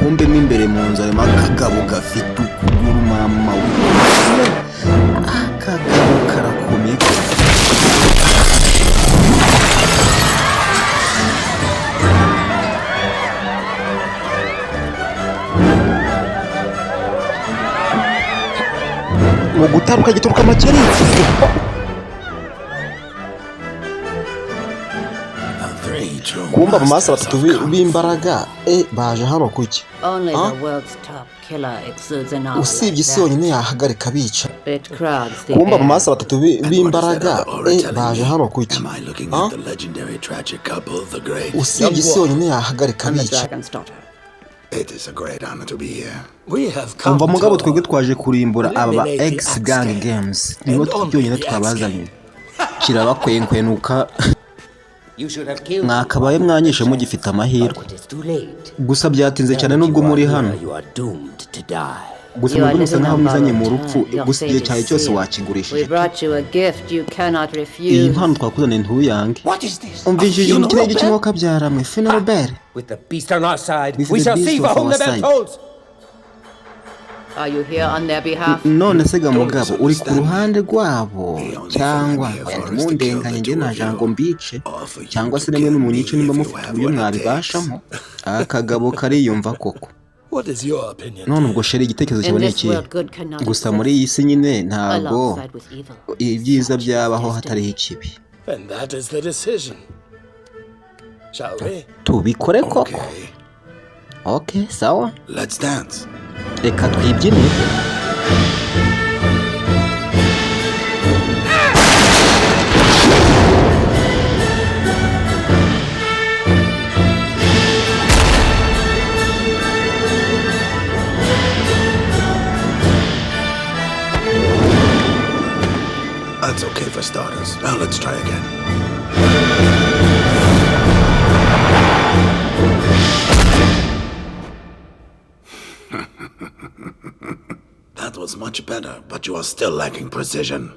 kumbe mo imbere mu nzu harimo akagabo gafite ukuguru mama we. Akagabo karakomeye mu gutaruka gituruka amakeri. Kumba amaso batatu b'imbaraga baje hano kuki? Usibye isi yonyine yahagarika bica. Kumba amaso batatu b'imbaraga baje hano kuki? Usibye isi yonyine yahagarika bica. Umva mugabo, twebwe twaje kurimbura aba ba X Gang Games. Nibo twonyine twabazanye. Kirabakwenkwenuka. Mwakabaye mwanyishe mugifite amahirwe. Gusa byatinze cyane nubwo muri hano. Gusa nubwo musa nkaho mwizanye mu rupfu, gusa igihe cyawe cyose wakigurishije. Iyi mpano twakuzaniye ntuyange. Umvishije mu kirenge cy'umwuka byaramwe Funeral Bell. With the beast on our side, we shall see for whom the bell tolls. Are you here on their behalf? None se mugabo uri ku ruhande rwabo cyangwa mundenganye nge najango mbice cyangwa se nemwe n'umunyice nimba mufite uburyo mwabibashamo? Akagabo kariyumva koko. What is your opinion? None ubwo sheri igitekerezo cyawe n'iki? Gusa muri iyi si nyine ntago ibyiza byabaho hatari ikibi. And that is the decision. Shall we? Tubikore koko. Okay, sawa. Let's dance. Reka twibyine. That's okay for starters. Now let's try again. That was much better, but you are still lacking precision.